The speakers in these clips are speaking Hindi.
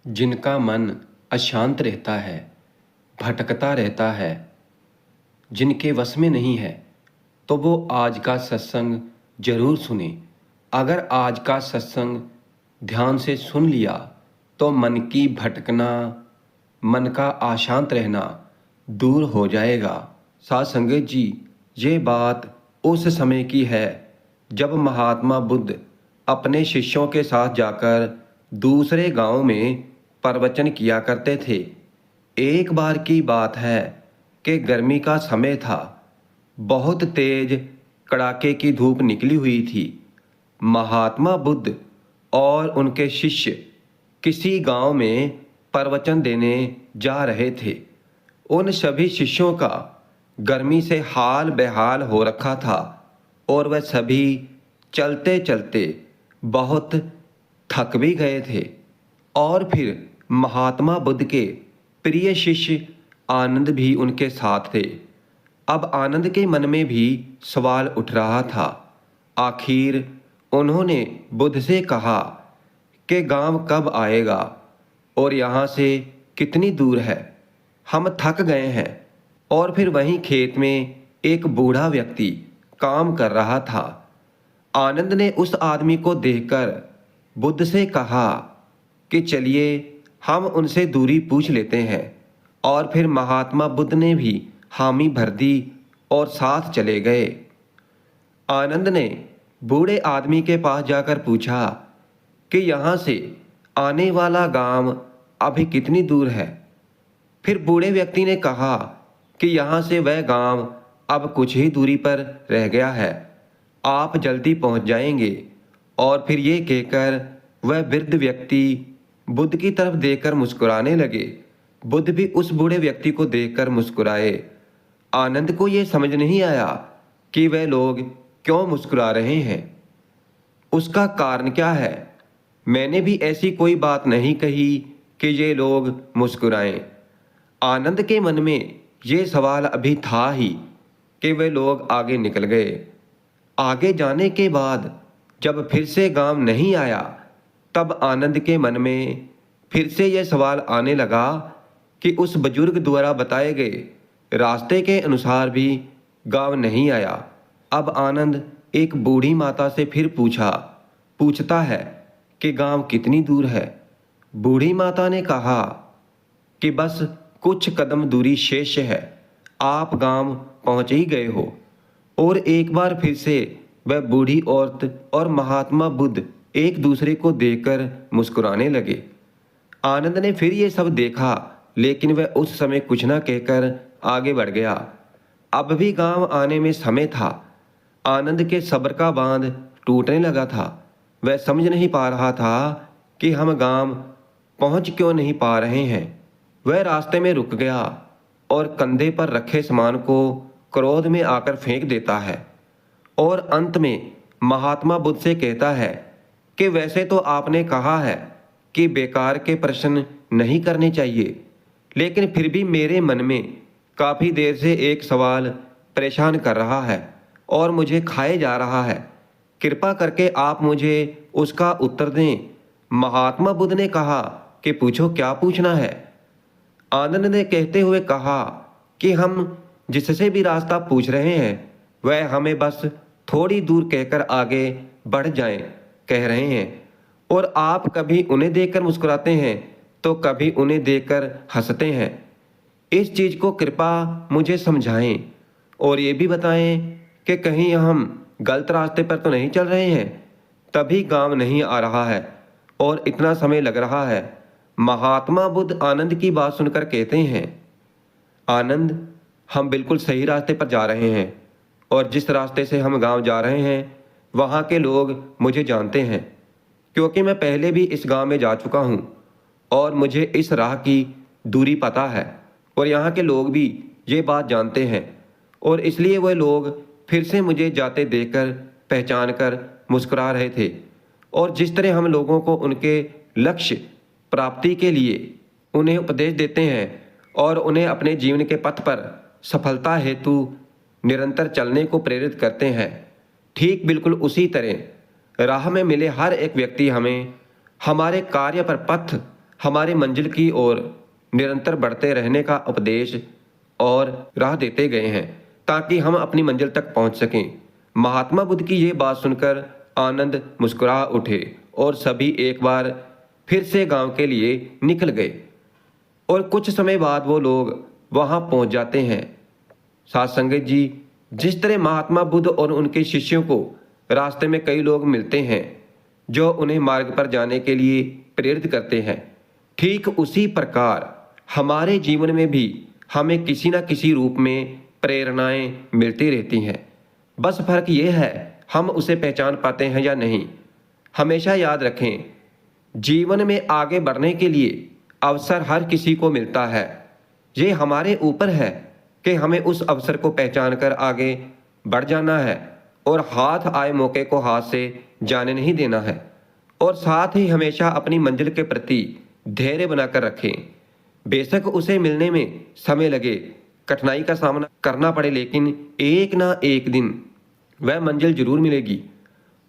जिनका मन अशांत रहता है, भटकता रहता है, जिनके वश में नहीं है, तो वो आज का सत्संग जरूर सुने। अगर आज का सत्संग ध्यान से सुन लिया तो मन की भटकना, मन का अशांत रहना दूर हो जाएगा। साध संगत जी, ये बात उस समय की है जब महात्मा बुद्ध अपने शिष्यों के साथ जाकर दूसरे गांव में प्रवचन किया करते थे। एक बार की बात है कि गर्मी का समय था। बहुत तेज कड़ाके की धूप निकली हुई थी। महात्मा बुद्ध और उनके शिष्य किसी गांव में प्रवचन देने जा रहे थे। उन सभी शिष्यों का गर्मी से हाल बेहाल हो रखा था और वह सभी चलते चलते बहुत थक भी गए थे। और फिर महात्मा बुद्ध के प्रिय शिष्य आनंद भी उनके साथ थे। अब आनंद के मन में भी सवाल उठ रहा था। आखिर उन्होंने बुद्ध से कहा कि गांव कब आएगा और यहाँ से कितनी दूर है, हम थक गए हैं। और फिर वहीं खेत में एक बूढ़ा व्यक्ति काम कर रहा था। आनंद ने उस आदमी को देखकर बुद्ध से कहा कि चलिए हम उनसे दूरी पूछ लेते हैं। और फिर महात्मा बुद्ध ने भी हामी भर दी और साथ चले गए। आनंद ने बूढ़े आदमी के पास जाकर पूछा कि यहाँ से आने वाला गांव अभी कितनी दूर है। फिर बूढ़े व्यक्ति ने कहा कि यहाँ से वह गांव अब कुछ ही दूरी पर रह गया है, आप जल्दी पहुँच जाएंगे। और फिर ये कहकर वह वृद्ध व्यक्ति बुद्ध की तरफ देखकर मुस्कुराने लगे। बुद्ध भी उस बूढ़े व्यक्ति को देखकर मुस्कुराए। आनंद को ये समझ नहीं आया कि वह लोग क्यों मुस्कुरा रहे हैं, उसका कारण क्या है। मैंने भी ऐसी कोई बात नहीं कही कि ये लोग मुस्कुराएं। आनंद के मन में ये सवाल अभी था ही कि वे लोग आगे निकल गए। आगे जाने के बाद जब फिर से गांव नहीं आया, तब आनंद के मन में फिर से यह सवाल आने लगा कि उस बुजुर्ग द्वारा बताए गए रास्ते के अनुसार भी गांव नहीं आया। अब आनंद एक बूढ़ी माता से फिर पूछता है कि गांव कितनी दूर है। बूढ़ी माता ने कहा कि बस कुछ कदम दूरी शेष है, आप गांव पहुंच ही गए हो। और एक बार फिर से वह बूढ़ी औरत और महात्मा बुद्ध एक दूसरे को देखकर मुस्कुराने लगे। आनंद ने फिर ये सब देखा, लेकिन वह उस समय कुछ न कहकर आगे बढ़ गया। अब भी गांव आने में समय था। आनंद के सब्र का बांध टूटने लगा था। वह समझ नहीं पा रहा था कि हम गांव पहुंच क्यों नहीं पा रहे हैं। वह रास्ते में रुक गया और कंधे पर रखे सामान को क्रोध में आकर फेंक देता है और अंत में महात्मा बुद्ध से कहता है कि वैसे तो आपने कहा है कि बेकार के प्रश्न नहीं करने चाहिए, लेकिन फिर भी मेरे मन में काफ़ी देर से एक सवाल परेशान कर रहा है और मुझे खाए जा रहा है। कृपा करके आप मुझे उसका उत्तर दें। महात्मा बुद्ध ने कहा कि पूछो, क्या पूछना है। आनंद ने कहते हुए कहा कि हम जिससे भी रास्ता पूछ रहे हैं वह हमें बस थोड़ी दूर कहकर आगे बढ़ जाएं कह रहे हैं, और आप कभी उन्हें देखकर मुस्कुराते हैं तो कभी उन्हें देखकर हंसते हैं। इस चीज़ को कृपा मुझे समझाएं और ये भी बताएं कि कहीं हम गलत रास्ते पर तो नहीं चल रहे हैं। तभी गांव नहीं आ रहा है और इतना समय लग रहा है। महात्मा बुद्ध आनंद की बात सुनकर कहते हैं, आनंद, हम बिल्कुल सही रास्ते पर जा रहे हैं और जिस रास्ते से हम गांव जा रहे हैं वहाँ के लोग मुझे जानते हैं, क्योंकि मैं पहले भी इस गांव में जा चुका हूँ और मुझे इस राह की दूरी पता है। और यहाँ के लोग भी ये बात जानते हैं और इसलिए वह लोग फिर से मुझे जाते देखकर पहचान कर मुस्कुरा रहे थे। और जिस तरह हम लोगों को उनके लक्ष्य प्राप्ति के लिए उन्हें उपदेश देते हैं और उन्हें अपने जीवन के पथ पर सफलता हेतु निरंतर चलने को प्रेरित करते हैं, ठीक बिल्कुल उसी तरह राह में मिले हर एक व्यक्ति हमें हमारे कार्य पर पथ हमारे मंजिल की ओर निरंतर बढ़ते रहने का उपदेश और राह देते गए हैं ताकि हम अपनी मंजिल तक पहुंच सकें। महात्मा बुद्ध की ये बात सुनकर आनंद मुस्कुरा उठे और सभी एक बार फिर से गांव के लिए निकल गए और कुछ समय बाद वो लोग वहां पहुंच जाते हैं। साथ संगत जी, जिस तरह महात्मा बुद्ध और उनके शिष्यों को रास्ते में कई लोग मिलते हैं जो उन्हें मार्ग पर जाने के लिए प्रेरित करते हैं, ठीक उसी प्रकार हमारे जीवन में भी हमें किसी न किसी रूप में प्रेरणाएं मिलती रहती हैं। बस फर्क ये है हम उसे पहचान पाते हैं या नहीं। हमेशा याद रखें, जीवन में आगे बढ़ने के लिए अवसर हर किसी को मिलता है। ये हमारे ऊपर है कि हमें उस अवसर को पहचान कर आगे बढ़ जाना है और हाथ आए मौके को हाथ से जाने नहीं देना है। और साथ ही हमेशा अपनी मंजिल के प्रति धैर्य बनाकर रखें। बेशक उसे मिलने में समय लगे, कठिनाई का सामना करना पड़े, लेकिन एक ना एक दिन वह मंजिल जरूर मिलेगी।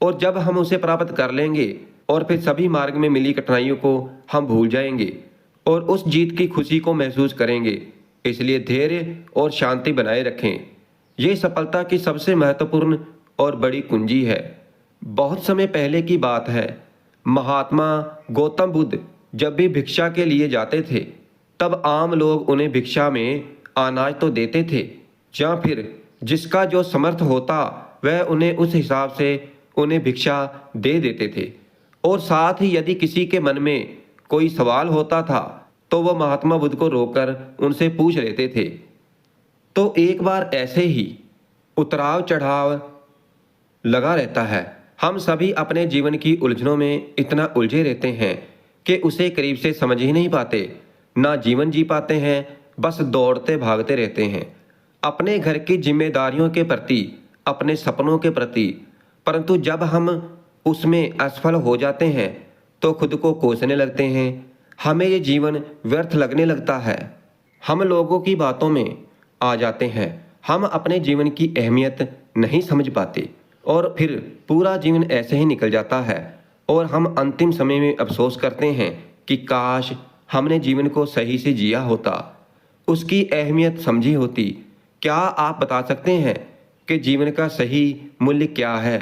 और जब हम उसे प्राप्त कर लेंगे और फिर सभी मार्ग में मिली कठिनाइयों को हम भूल जाएंगे और उस जीत की खुशी को महसूस करेंगे। इसलिए धैर्य और शांति बनाए रखें। ये सफलता की सबसे महत्वपूर्ण और बड़ी कुंजी है। बहुत समय पहले की बात है, महात्मा गौतम बुद्ध जब भी भिक्षा के लिए जाते थे तब आम लोग उन्हें भिक्षा में अनाज तो देते थे या फिर जिसका जो समर्थ होता वह उन्हें उस हिसाब से उन्हें भिक्षा दे देते थे। और साथ ही यदि किसी के मन में कोई सवाल होता था तो वह महात्मा बुद्ध को रोककर उनसे पूछ लेते थे। तो एक बार ऐसे ही उतराव चढ़ाव लगा रहता है। हम सभी अपने जीवन की उलझनों में इतना उलझे रहते हैं कि उसे करीब से समझ ही नहीं पाते, ना जीवन जी पाते हैं, बस दौड़ते भागते रहते हैं अपने घर की जिम्मेदारियों के प्रति, अपने सपनों के प्रति। परंतु जब हम उसमें असफल हो जाते हैं तो खुद को कोसने लगते हैं। हमें ये जीवन व्यर्थ लगने लगता है। हम लोगों की बातों में आ जाते हैं। हम अपने जीवन की अहमियत नहीं समझ पाते और फिर पूरा जीवन ऐसे ही निकल जाता है और हम अंतिम समय में अफसोस करते हैं कि काश हमने जीवन को सही से जिया होता, उसकी अहमियत समझी होती। क्या आप बता सकते हैं कि जीवन का सही मूल्य क्या है?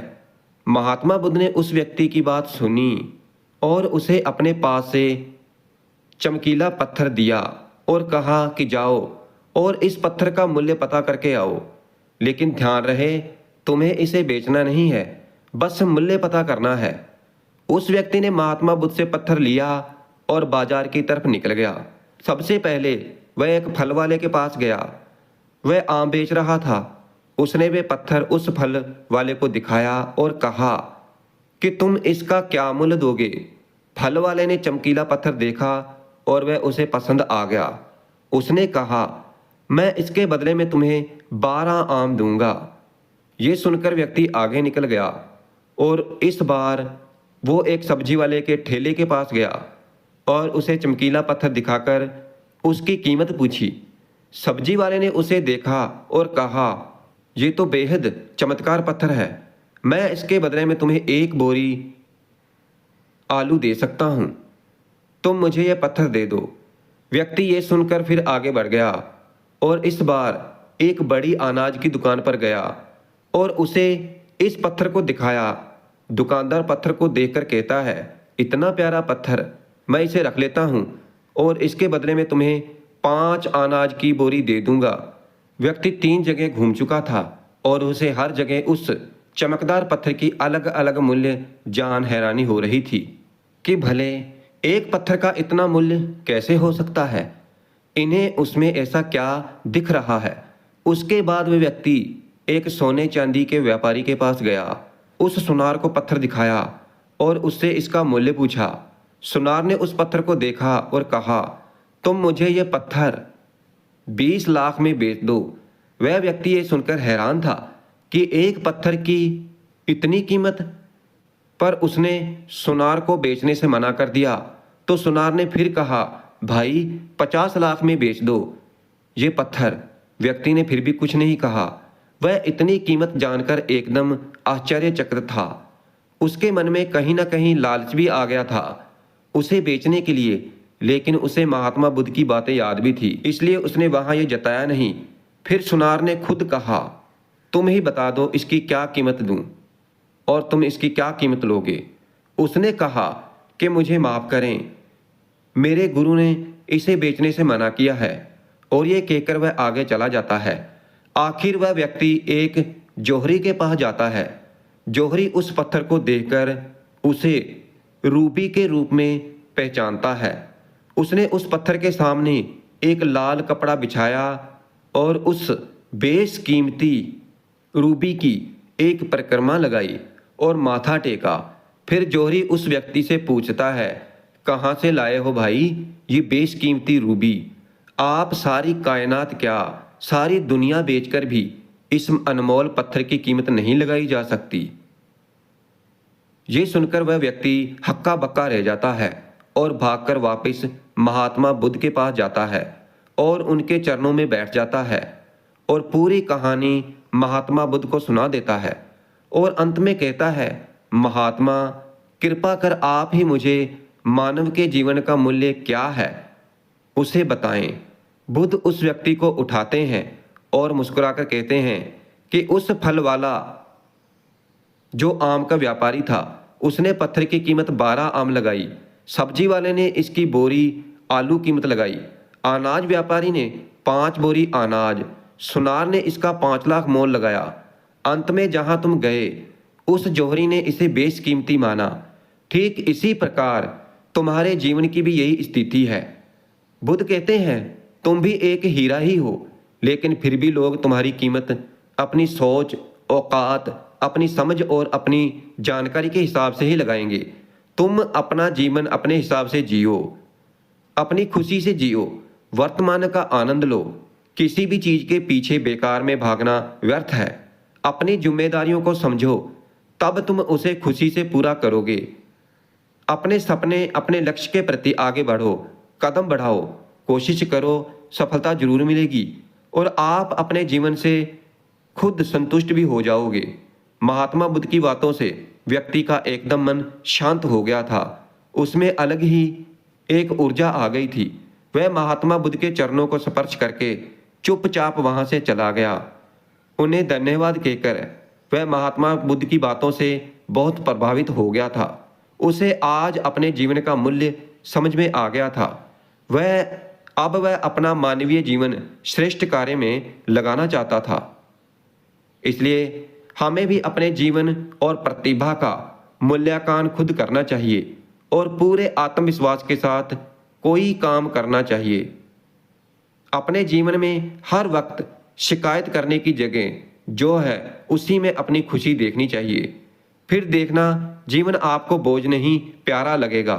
महात्मा बुद्ध ने उस व्यक्ति की बात सुनी और उसे अपने पास से चमकीला पत्थर दिया और कहा कि जाओ और इस पत्थर का मूल्य पता करके आओ, लेकिन ध्यान रहे तुम्हें इसे बेचना नहीं है, बस मूल्य पता करना है। उस व्यक्ति ने महात्मा बुद्ध से पत्थर लिया और बाजार की तरफ निकल गया। सबसे पहले वह एक फल वाले के पास गया। वह आम बेच रहा था। उसने वे पत्थर उस फल वाले को दिखाया और कहा कि तुम इसका क्या मूल्य दोगे? फल वाले ने चमकीला पत्थर देखा और वह उसे पसंद आ गया। उसने कहा, मैं इसके बदले में तुम्हें 12 आम दूंगा। ये सुनकर व्यक्ति आगे निकल गया और इस बार वो एक सब्जी वाले के ठेले के पास गया और उसे चमकीला पत्थर दिखाकर उसकी कीमत पूछी। सब्जी वाले ने उसे देखा और कहा, ये तो बेहद चमत्कार पत्थर है, मैं इसके बदले में तुम्हें 1 बोरी आलू दे सकता हूं, तुम मुझे यह पत्थर दे दो। व्यक्ति ये सुनकर फिर आगे बढ़ गया और इस बार एक बड़ी अनाज की दुकान पर गया और उसे इस पत्थर को दिखाया। दुकानदार पत्थर को देखकर कहता है, इतना प्यारा पत्थर, मैं इसे रख लेता हूं और इसके बदले में तुम्हें 5 अनाज की बोरी दे दूंगा। व्यक्ति 3 जगह घूम चुका था और उसे हर जगह उस चमकदार पत्थर की अलग अलग मूल्य जान हैरानी हो रही थी कि भले एक पत्थर का इतना मूल्य कैसे हो सकता है, इन्हें उसमें ऐसा क्या दिख रहा है। उसके बाद वह व्यक्ति एक सोने चांदी के व्यापारी के पास गया। उस सुनार को पत्थर दिखाया और उससे इसका मूल्य पूछा। सुनार ने उस पत्थर को देखा और कहा, तुम मुझे यह पत्थर 20 लाख में बेच दो। वह व्यक्ति ये सुनकर हैरान था कि एक पत्थर की इतनी कीमत, पर उसने सुनार को बेचने से मना कर दिया। तो सुनार ने फिर कहा, भाई 50 लाख में बेच दो ये पत्थर। व्यक्ति ने फिर भी कुछ नहीं कहा। वह इतनी कीमत जानकर एकदम आश्चर्यचकित था। उसके मन में कहीं ना कहीं लालच भी आ गया था। उसे बेचने के लिए लेकिन उसे महात्मा बुद्ध की बातें याद भी थी, इसलिए उसने वहां ये जताया नहीं। फिर सुनार ने खुद कहा, तुम ही बता दो इसकी क्या कीमत दूं और तुम इसकी क्या कीमत लोगे। उसने कहा कि मुझे माफ करें, मेरे गुरु ने इसे बेचने से मना किया है। और ये कहकर वह आगे चला जाता है। आखिर वह व्यक्ति एक जौहरी के पास जाता है। जौहरी उस पत्थर को देखकर उसे रूबी के रूप में पहचानता है। उसने उस पत्थर के सामने एक लाल कपड़ा बिछाया और उस बेशकीमती रूबी की एक परिक्रमा लगाई और माथा टेका। फिर जौहरी उस व्यक्ति से पूछता है, कहाँ से लाए हो भाई ये बेशकीमती रूबी? आप सारी कायनात क्या सारी दुनिया बेचकर भी इस अनमोल पत्थर की कीमत नहीं लगाई जा सकती। ये सुनकर वह व्यक्ति हक्का बक्का रह जाता है और भागकर वापस महात्मा बुद्ध के पास जाता है और उनके चरणों में बैठ जाता है और पूरी कहानी महात्मा बुद्ध को सुना देता है और अंत में कहता है, महात्मा कृपा कर आप ही मुझे मानव के जीवन का मूल्य क्या है उसे बताएं। बुद्ध उस व्यक्ति को उठाते हैं और मुस्कुराकर कहते हैं कि उस फल वाला जो आम का व्यापारी था उसने पत्थर की कीमत 12 आम लगाई। सब्जी वाले ने इसकी बोरी आलू कीमत लगाई। अनाज व्यापारी ने 5 बोरी अनाज। सुनार ने इसका 5 लाख मोल लगाया। अंत में जहां तुम गए उस जौहरी ने इसे बेशकीमती माना। ठीक इसी प्रकार तुम्हारे जीवन की भी यही स्थिति है। बुद्ध कहते हैं तुम भी एक हीरा ही हो, लेकिन फिर भी लोग तुम्हारी कीमत अपनी सोच, औकात, अपनी समझ और अपनी जानकारी के हिसाब से ही लगाएंगे। तुम अपना जीवन अपने हिसाब से जियो, अपनी खुशी से जियो, वर्तमान का आनंद लो। किसी भी चीज के पीछे बेकार में भागना व्यर्थ है। अपनी जिम्मेदारियों को समझो, तब तुम उसे खुशी से पूरा करोगे। अपने सपने, अपने लक्ष्य के प्रति आगे बढ़ो, कदम बढ़ाओ, कोशिश करो, सफलता जरूर मिलेगी और आप अपने जीवन से खुद संतुष्ट भी हो जाओगे। महात्मा बुद्ध की बातों से व्यक्ति का एकदम मन शांत हो गया था। उसमें अलग ही एक ऊर्जा आ गई थी। वह महात्मा बुद्ध के चरणों को स्पर्श करके चुपचाप वहां से चला गया। उन्हें धन्यवाद कहकर वह महात्मा बुद्ध की बातों से बहुत प्रभावित हो गया था। उसे आज अपने जीवन का मूल्य समझ में आ गया था। वह अपना मानवीय जीवन श्रेष्ठ कार्य में लगाना चाहता था। इसलिए हमें भी अपने जीवन और प्रतिभा का मूल्यांकन खुद करना चाहिए और पूरे आत्मविश्वास के साथ कोई काम करना चाहिए। अपने जीवन में हर वक्त शिकायत करने की जगह जो है उसी में अपनी खुशी देखनी चाहिए। फिर देखना जीवन आपको बोझ नहीं प्यारा लगेगा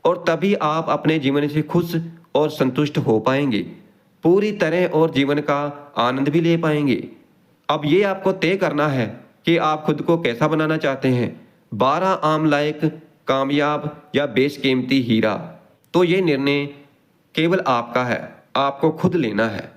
और तभी आप अपने जीवन से खुश और संतुष्ट हो पाएंगे पूरी तरह और जीवन का आनंद भी ले पाएंगे। अब ये आपको तय करना है कि आप खुद को कैसा बनाना चाहते हैं, 12 आम लायक, कामयाब या बेशकीमती हीरा। तो ये निर्णय केवल आपका है, आपको खुद लेना है।